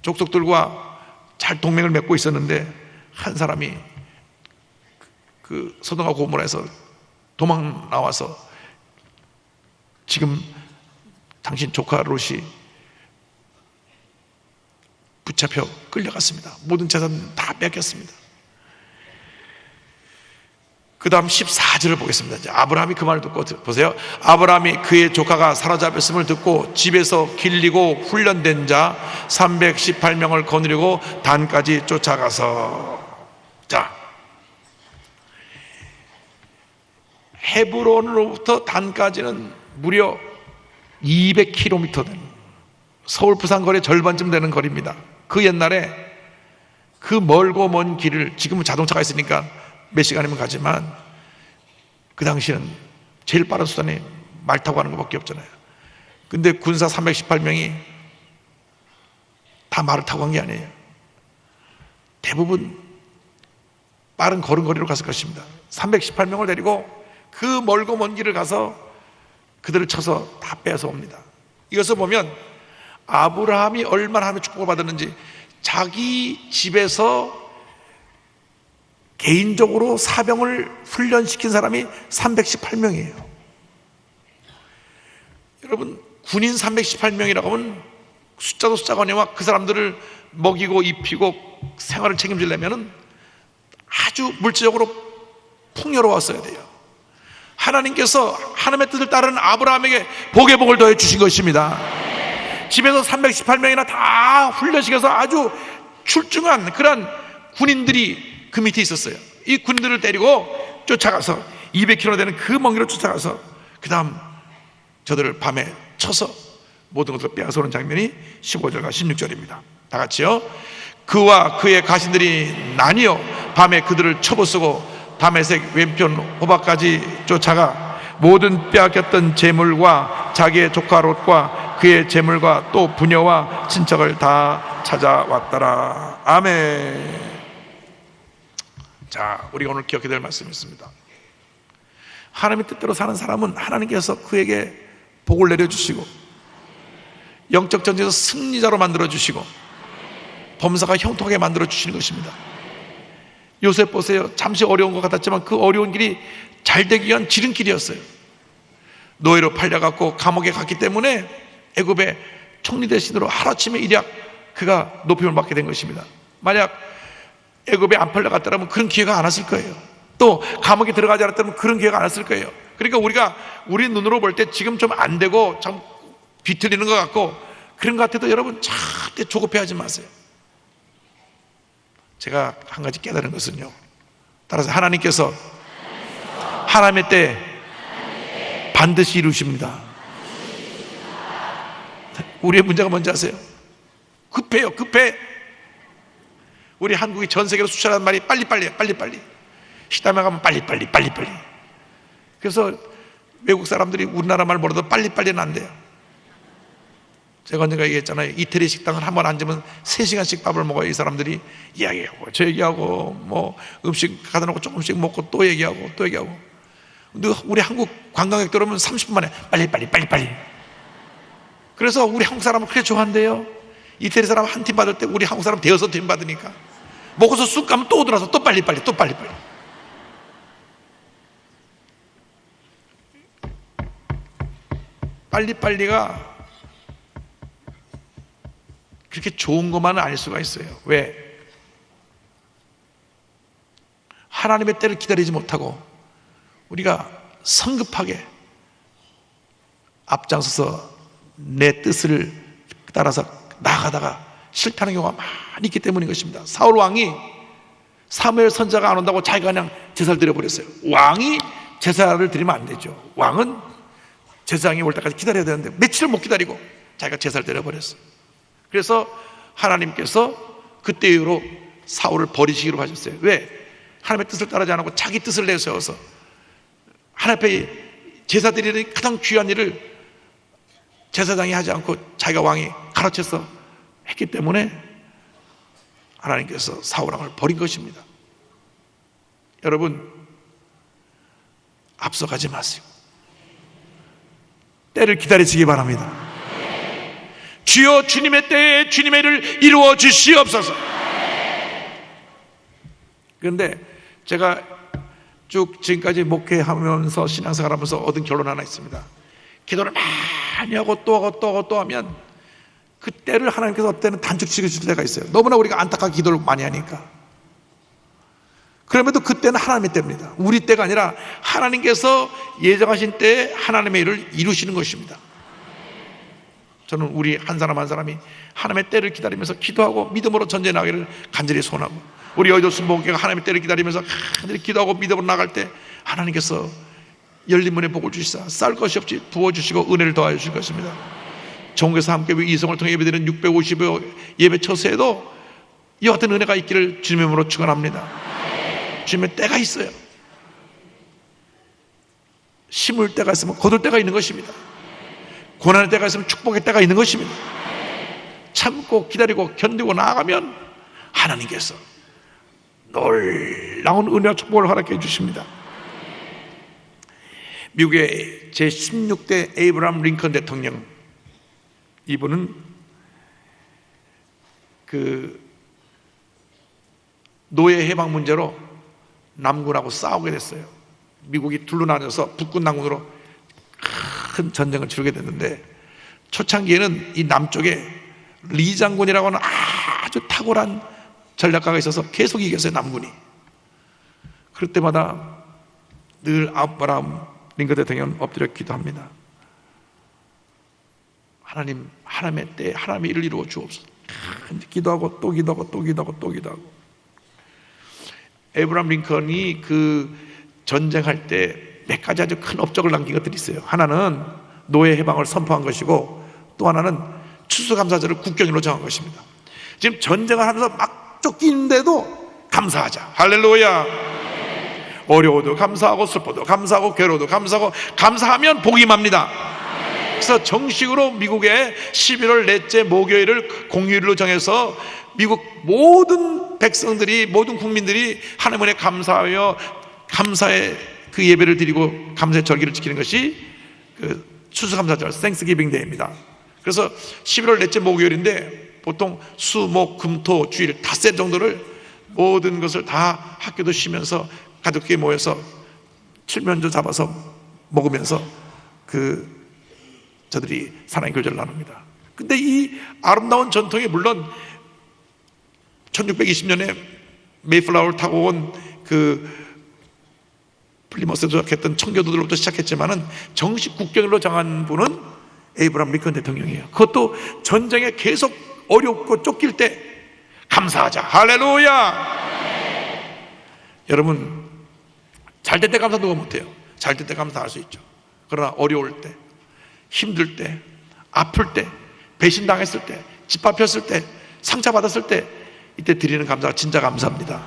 족속들과 잘 동맹을 맺고 있었는데 한 사람이 그 소돔과 고모라에서 도망 나와서 지금 당신 조카 롯이 붙잡혀 끌려갔습니다. 모든 재산 다 뺏겼습니다. 그 다음 14절을 보겠습니다. 이제 아브라함이 그 말을 듣고 보세요. 아브라함이 그의 조카가 사로잡혔음을 듣고 집에서 길리고 훈련된 자 318명을 거느리고 단까지 쫓아가서, 자, 헤브론으로부터 단까지는 무려 200km 되는, 서울 부산 거리 절반쯤 되는 거리입니다. 그 옛날에 그 멀고 먼 길을, 지금은 자동차가 있으니까 몇 시간이면 가지만 그 당시에는 제일 빠른 수단이 말 타고 가는 것밖에 없잖아요. 근데 군사 318명이 다 말을 타고 간 게 아니에요. 대부분 빠른 걸음걸이로 갔을 것입니다. 318명을 데리고 그 멀고 먼 길을 가서 그들을 쳐서 다 빼앗아 옵니다. 이것을 보면 아브라함이 얼마나 하나님의 축복을 받았는지, 자기 집에서 개인적으로 사병을 훈련시킨 사람이 318명이에요. 여러분, 군인 318명이라고 하면 숫자도 숫자가 아니와 그 사람들을 먹이고 입히고 생활을 책임지려면 아주 물질적으로 풍요로웠어야 돼요. 하나님께서 하나님의 뜻을 따르는 아브라함에게 복의 복을 더해 주신 것입니다. 집에서 318명이나 다 훈련시켜서 아주 출중한 그런 군인들이 그 밑에 있었어요. 이 군인들을 데리고 쫓아가서 200km 되는 그 먼 길을 쫓아가서 그 다음 저들을 밤에 쳐서 모든 것을 빼앗아오는 장면이 15절과 16절입니다. 다 같이요. 그와 그의 가신들이 나뉘어 밤에 그들을 쳐부수고 다메섹 왼편 호박까지 쫓아가 모든 빼앗겼던 재물과 자기의 조카 롯과 그의 재물과 또 부녀와 친척을 다 찾아왔더라. 아멘. 자, 우리가 오늘 기억해야 될 말씀이 있습니다. 하나님의 뜻대로 사는 사람은 하나님께서 그에게 복을 내려주시고 영적 전쟁에서 승리자로 만들어주시고 범사가 형통하게 만들어주시는 것입니다. 요셉 보세요. 잠시 어려운 것 같았지만 그 어려운 길이 잘 되기 위한 지름길이었어요. 노예로 팔려갖고 감옥에 갔기 때문에 애굽의 총리 대신으로 하루아침에 일약 그가 높임을 받게 된 것입니다. 만약 애굽에 안 팔려갔더라면 그런 기회가 안 왔을 거예요. 또 감옥에 들어가지 않았다면 그런 기회가 안 왔을 거예요. 그러니까 우리 눈으로 볼 때 지금 좀 안 되고 참 비틀리는 것 같고 그런 것 같아도 여러분 절대 조급해하지 마세요. 제가 한 가지 깨달은 것은요, 따라서 하나님께서 하나님의 때 반드시 이루십니다. 우리의 문제가 뭔지 아세요? 급해요. 급해. 우리 한국이 전 세계로 수출하는 말이 빨리빨리예요. 빨리빨리. 식당에 가면 빨리빨리. 그래서 외국 사람들이 우리나라 말 모르도 빨리빨리는 안 돼요. 제가 언젠가 얘기했잖아요. 이태리 식당을 한번 앉으면 3시간씩 밥을 먹어요. 이 사람들이 이야기하고 저 얘기하고 뭐 음식 가다 놓고 조금씩 먹고 또 얘기하고 또 얘기하고. 근데 우리 한국 관광객들 오면 30분 만에 빨리 그래서 우리 한국 사람을 그렇게 좋아한대요. 이태리 사람 한 팀 받을 때 우리 한국 사람 대여섯 팀 받으니까 먹어서 쑥 가면 또 오더라서 또 빨리빨리 또 빨리빨리. 빨리빨리가 그렇게 좋은 것만은 아닐 수가 있어요. 왜? 하나님의 때를 기다리지 못하고 우리가 성급하게 앞장서서 내 뜻을 따라서 나가다가 실패하는 경우가 많이 있기 때문인 것입니다. 사울 왕이 사무엘 선지자가 안 온다고 자기가 그냥 제사를 드려버렸어요. 왕이 제사를 드리면 안 되죠. 왕은 제사장이 올 때까지 기다려야 되는데 며칠을 못 기다리고 자기가 제사를 드려버렸어요. 그래서 하나님께서 그때 이후로 사울을 버리시기로 하셨어요. 왜? 하나님의 뜻을 따르지 않고 자기 뜻을 내세워서 하나님 앞에 제사 드리는 가장 귀한 일을 제사장이 하지 않고 자기가 왕이 가르쳐서 했기 때문에 하나님께서 사울 왕을 버린 것입니다. 여러분, 앞서가지 마세요. 때를 기다리시기 바랍니다. 주여 주님의 때에 주님의 일을 이루어 주시옵소서. 그런데 제가 쭉 지금까지 목회하면서 신앙생활하면서 얻은 결론 하나 있습니다. 기도를 많이 하고 또 하면 그 때를 하나님께서 어때는 단축 시키실 때가 있어요. 너무나 우리가 안타깝게 기도를 많이 하니까. 그럼에도 그때는 하나님의 때입니다. 우리 때가 아니라 하나님께서 예정하신 때에 하나님의 일을 이루시는 것입니다. 저는 우리 한 사람 한 사람이 하나님의 때를 기다리면서 기도하고 믿음으로 전쟁에 나가기를 간절히 소원하고, 우리 여의도 순복음교회가 하나님의 때를 기다리면서 간절히 기도하고 믿음으로 나갈 때 하나님께서 열린 문에 복을 주시사 쌀 것이 없이 부어주시고 은혜를 더하여 주실 것입니다. 전국에서 함께 이성을 통해 예배드리는 650여 예배 처세에도 이와 같은 은혜가 있기를 주님의 이름으로 축원합니다. 주님의 때가 있어요. 심을 때가 있으면 거둘 때가 있는 것입니다. 고난의 때가 있으면 축복의 때가 있는 것입니다. 참고 기다리고 견디고 나아가면 하나님께서 놀라운 은혜와 축복을 허락해 주십니다. 미국의 제16대 에이브라함 링컨 대통령, 이분은 그 노예 해방 문제로 남군하고 싸우게 됐어요. 미국이 둘로 나눠서 북군 남군으로 큰 전쟁을 치르게 됐는데, 초창기에는 이 남쪽에 리 장군이라고 하는 아주 탁월한 전략가가 있어서 계속 이겼어요, 남군이. 그럴 때마다 늘 아브라함 링컨 대통령은 엎드려 기도합니다. 하나님, 하나님의 때 하나님의 일을 이루어 주옵소서. 기도하고 또 기도하고 또 기도하고 또 기도하고. 에이브라함 링컨이 그 전쟁할 때 몇 가지 아주 큰 업적을 남긴 것들이 있어요. 하나는 노예 해방을 선포한 것이고, 또 하나는 추수감사절을 국경일로 정한 것입니다. 지금 전쟁을 하면서 막 쫓기는데도 감사하자. 할렐루야. 어려워도 감사하고 슬퍼도 감사하고 괴로워도 감사하고, 감사하면 복이 맙니다. 그래서 정식으로 미국의 11월 넷째 목요일을 공휴일로 정해서 미국 모든 백성들이, 모든 국민들이 하나님의 감사하여 감사의 그 예배를 드리고 감사의 절기를 지키는 것이 그 추수감사절, 땡스기빙 데이입니다. 그래서 11월 넷째 목요일인데 보통 수, 목, 금, 토, 주일 닷새 정도를 모든 것을 다 학교도 쉬면서 가족끼리 모여서 칠면조 잡아서 먹으면서 저들이 사랑의 교제를 나눕니다. 근데 이 아름다운 전통이 물론 1620년에 메이플라워를 타고 온 플리머스에 도착했던 청교도들로부터 시작했지만은 정식 국경일로 정한 분은 에이브라함 링컨 대통령이에요. 그것도 전쟁에 계속 어렵고 쫓길 때 감사하자. 할렐루야. 여러분, 잘 될 때 감사 누가 못해요? 잘 될 때 감사할 수 있죠. 그러나 어려울 때, 힘들 때, 아플 때, 배신당했을 때, 짓밟혔을 때, 상처받았을 때, 이때 드리는 감사가 진짜 감사합니다.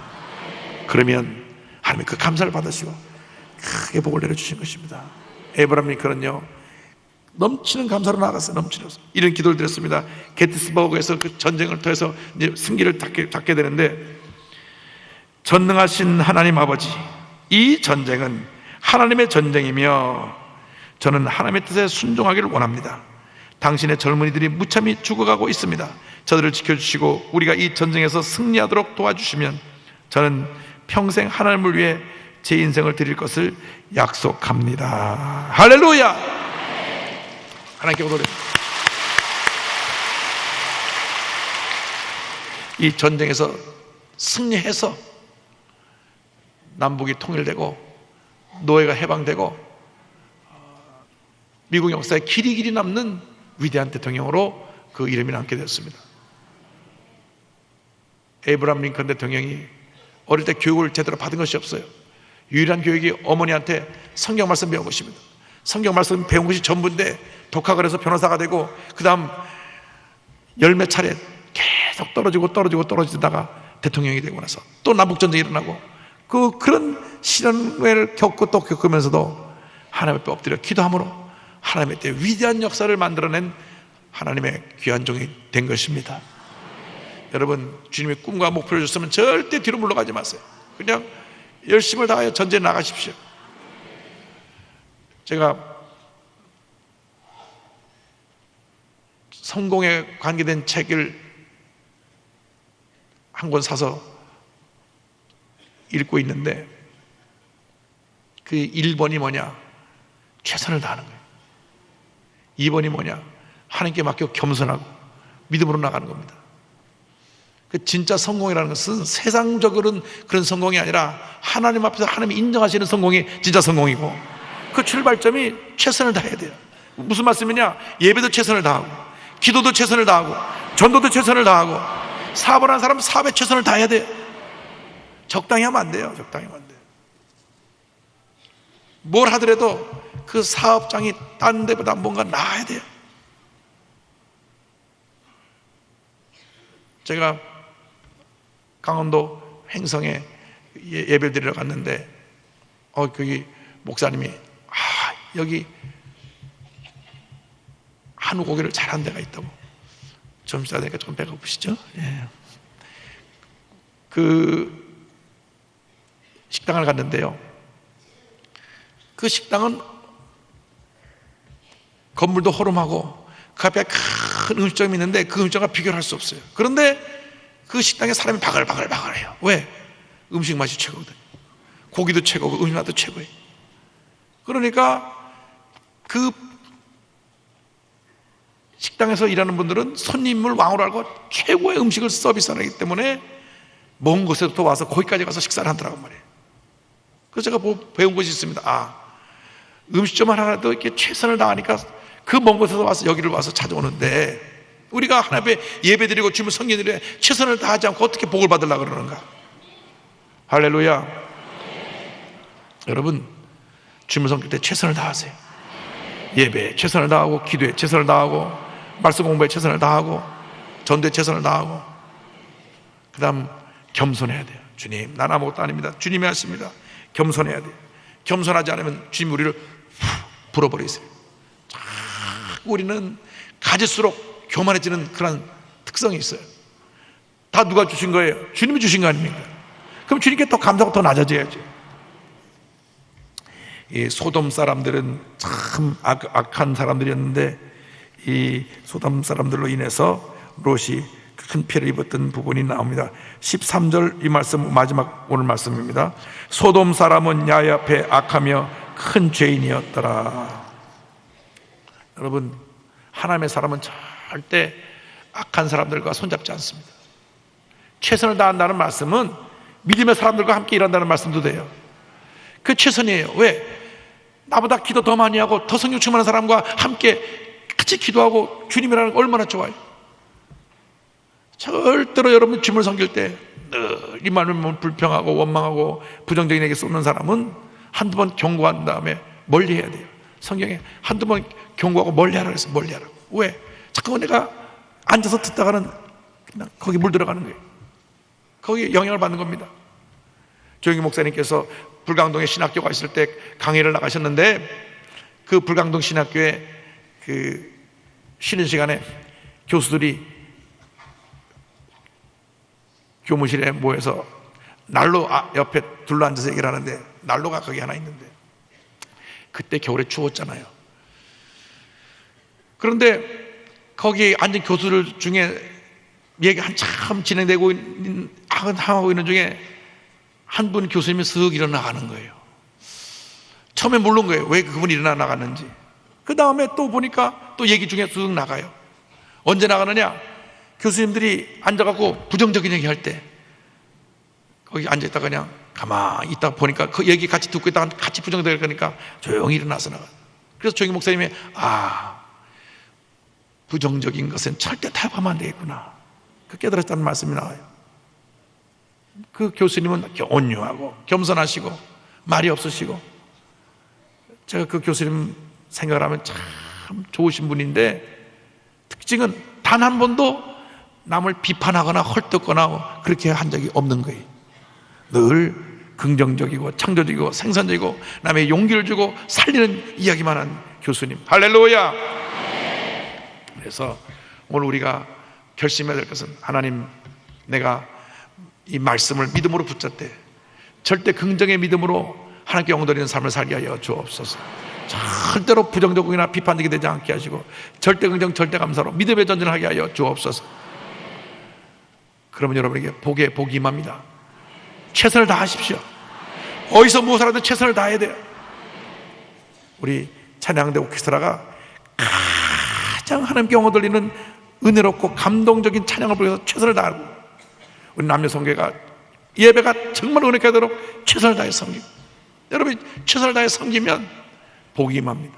그러면 하나님 그 감사를 받으시고 크게 복을 내려주신 것입니다. 에이브라함 링컨은요, 넘치는 감사로 나아갔어요. 넘치면서 이런 기도를 드렸습니다. 게티스버그에서 그 전쟁을 통해서 이제 승기를 닫게 되는데, 전능하신 하나님 아버지, 이 전쟁은 하나님의 전쟁이며 저는 하나님의 뜻에 순종하기를 원합니다. 당신의 젊은이들이 무참히 죽어가고 있습니다. 저들을 지켜주시고 우리가 이 전쟁에서 승리하도록 도와주시면 저는 평생 하나님을 위해 제 인생을 드릴 것을 약속합니다. 할렐루야! 하나님께 기도드립니다. 이 전쟁에서 승리해서 남북이 통일되고 노예가 해방되고 미국 역사에 길이 남는 위대한 대통령으로 그 이름이 남게 되었습니다. 에이브람 링컨 대통령이 어릴 때 교육을 제대로 받은 것이 없어요. 유일한 교육이 어머니한테 성경 말씀 배운 것입니다. 성경 말씀 배운 것이 전부인데 독학을 해서 변호사가 되고 그 다음 열 몇 차례 계속 떨어지다가 대통령이 되고 나서 또 남북전쟁이 일어나고 그런 시련을 겪고 또 겪으면서도 하나님 앞에 엎드려 기도함으로 하나님의 때 위대한 역사를 만들어낸 하나님의 귀한 종이 된 것입니다. 여러분, 주님의 꿈과 목표를 줬으면 절대 뒤로 물러가지 마세요. 그냥 열심을 다하여 전쟁에 나가십시오. 제가 성공에 관계된 책을 한 권 사서 읽고 있는데 그 1번이 뭐냐? 최선을 다하는 거예요. 2번이 뭐냐? 하나님께 맡겨 겸손하고 믿음으로 나가는 겁니다. 그 진짜 성공이라는 것은 세상적으로는 그런 성공이 아니라 하나님 앞에서 하나님이 인정하시는 성공이 진짜 성공이고 그 출발점이 최선을 다해야 돼요. 무슨 말씀이냐? 예배도 최선을 다하고 기도도 최선을 다하고 전도도 최선을 다하고 사업을 하는 사람은 사업에 최선을 다해야 돼요. 적당히 하면 안 돼요. 적당히 하면 안 돼요. 뭘 하더라도 그 사업장이 딴 데보다 뭔가 나아야 돼요. 제가 강원도 횡성에 예배를 드리러 갔는데 거기 목사님이 여기 한우 고기를 잘하는 데가 있다고. 좀 있어야 되니까 좀 배고프시죠? 예. 그 식당을 갔는데요, 그 식당은 건물도 허름하고 그 앞에 큰 음식점이 있는데 그 음식점과 비교를 할 수 없어요. 그런데 그 식당에 사람이 바글바글해요. 왜? 음식 맛이 최고거든요. 고기도 최고고 음식 맛도 최고예요. 그러니까 그 식당에서 일하는 분들은 손님을 왕으로 알고 최고의 음식을 서비스하기 때문에 먼 곳에서 와서 거기까지 가서 식사를 하더라고 말이에요. 그래서 제가 배운 것이 있습니다. 음식점 하나라도 이렇게 최선을 다하니까 그 먼 곳에서 와서 여기를 와서 찾아오는데 우리가 하나님의 예배드리고 주님을 섬기는데 최선을 다하지 않고 어떻게 복을 받으려고 그러는가? 할렐루야. 여러분, 주님을 섬길 때 최선을 다하세요. 예배에 최선을 다하고 기도에 최선을 다하고 말씀 공부에 최선을 다하고 전도에 최선을 다하고 그 다음 겸손해야 돼요. 주님, 난 아무것도 아닙니다. 주님이 하십니다. 겸손해야 돼요. 겸손하지 않으면 주님 우리를 불어버리세요. 우리는 가질수록 교만해지는 그런 특성이 있어요. 다 누가 주신 거예요? 주님이 주신 거 아닙니까? 그럼 주님께 더 감사하고 더 낮아져야죠. 이 소돔 사람들은 참 악한 사람들이었는데 이 소돔 사람들로 인해서 롯이 큰 피해를 입었던 부분이 나옵니다. 13절 이 말씀 마지막 오늘 말씀입니다. 소돔 사람은 야훼 앞에 악하며 큰 죄인이었더라. 여러분, 하나님의 사람은 절대 악한 사람들과 손잡지 않습니다. 최선을 다한다는 말씀은 믿음의 사람들과 함께 일한다는 말씀도 돼요. 그 최선이에요. 왜? 나보다 기도 더 많이 하고 더 성령 충만한 사람과 함께 같이 기도하고 주님이라는 거 얼마나 좋아요. 절대로 여러분 주님을 섬길 때 늘 이 마음을 불평하고 원망하고 부정적인 얘기 쏟는 사람은 한두 번 경고한 다음에 멀리 해야 돼요. 성경에 한두 번 경고하고 멀리 하라고 했어요. 멀리 하라고. 왜? 자꾸 내가 앉아서 듣다가는 그냥 거기 물 들어가는 거예요. 거기에 영향을 받는 겁니다. 조영기 목사님께서 불광동에 신학교가 있을 때 강의를 나가셨는데 그 불광동 신학교에 그 쉬는 시간에 교수들이 교무실에 모여서 난로 옆에 둘러앉아서 얘기를 하는데 난로가 거기 하나 있는데 그때 겨울에 추웠잖아요. 그런데 거기에 앉은 교수들 중에 얘기 한참 진행되고 하고 있는 중에 한 분 교수님이 쓱 일어나가는 거예요. 처음에 모르는 거예요. 왜 그분이 일어나 나갔는지. 그 다음에 또 보니까 또 얘기 중에 쓱 나가요. 언제 나가느냐? 교수님들이 앉아갖고 부정적인 얘기 할 때 거기 앉아있다가 그냥 가만히 있다 보니까 그 얘기 같이 듣고 있다가 같이 부정적인 거니까 조용히 일어나서 나가. 그래서 조용히 목사님이 부정적인 것은 절대 타협하면 안 되겠구나, 그 깨달았다는 말씀이 나와요. 그 교수님은 온유하고 겸손하시고 말이 없으시고, 제가 그 교수님 생각을 하면 참 좋으신 분인데, 특징은 단 한 번도 남을 비판하거나 헐뜯거나 그렇게 한 적이 없는 거예요. 늘 긍정적이고 창조적이고 생산적이고 남의 용기를 주고 살리는 이야기만 한 교수님. 할렐루야. 그래서 오늘 우리가 결심해야 될 것은, 하나님, 내가 이 말씀을 믿음으로 붙잡되 절대 긍정의 믿음으로 하나님께 영광드리는 삶을 살게 하여 주옵소서. 절대로 부정적이나 비판적이 되지 않게 하시고 절대 긍정 절대 감사로 믿음의 전진을 하게 하여 주옵소서. 그러면 여러분에게 복에 복이 임합니다. 최선을 다하십시오. 어디서 무엇을 하든 최선을 다해야 돼요. 우리 찬양대 오케스트라가 가장 하나님께 영광 돌리는 은혜롭고 감동적인 찬양을 부르면서 최선을 다하고, 우리 남녀성교회가 예배가 정말 은혜롭게 하도록 최선을 다해 섬기고, 여러분이 최선을 다해 섬기면 복이 임합니다.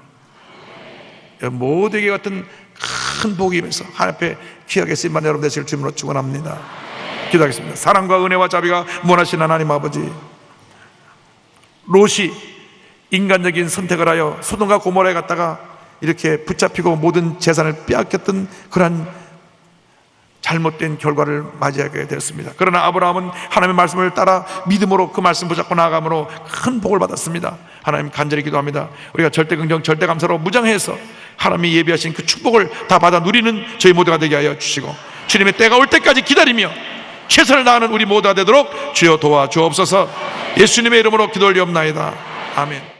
모두에게 같은 큰 복이 임해서 하나님 앞에 귀하게 쓰임받는 여러분 되시길 주님으로 축원합니다. 기도하겠습니다. 사랑과 은혜와 자비가 무한하신 하나님 아버지, 롯이 인간적인 선택을 하여 소돔과 고모라에 갔다가 이렇게 붙잡히고 모든 재산을 빼앗겼던 그러한 잘못된 결과를 맞이하게 되었습니다. 그러나 아브라함은 하나님의 말씀을 따라 믿음으로 그 말씀 붙잡고 나아감으로 큰 복을 받았습니다. 하나님, 간절히 기도합니다. 우리가 절대 긍정 절대 감사로 무장해서 하나님이 예비하신 그 축복을 다 받아 누리는 저희 모두가 되게 하여 주시고, 주님의 때가 올 때까지 기다리며 최선을 다하는 우리 모두가 되도록 주여 도와주옵소서. 예수님의 이름으로 기도 올리옵나이다. 아멘.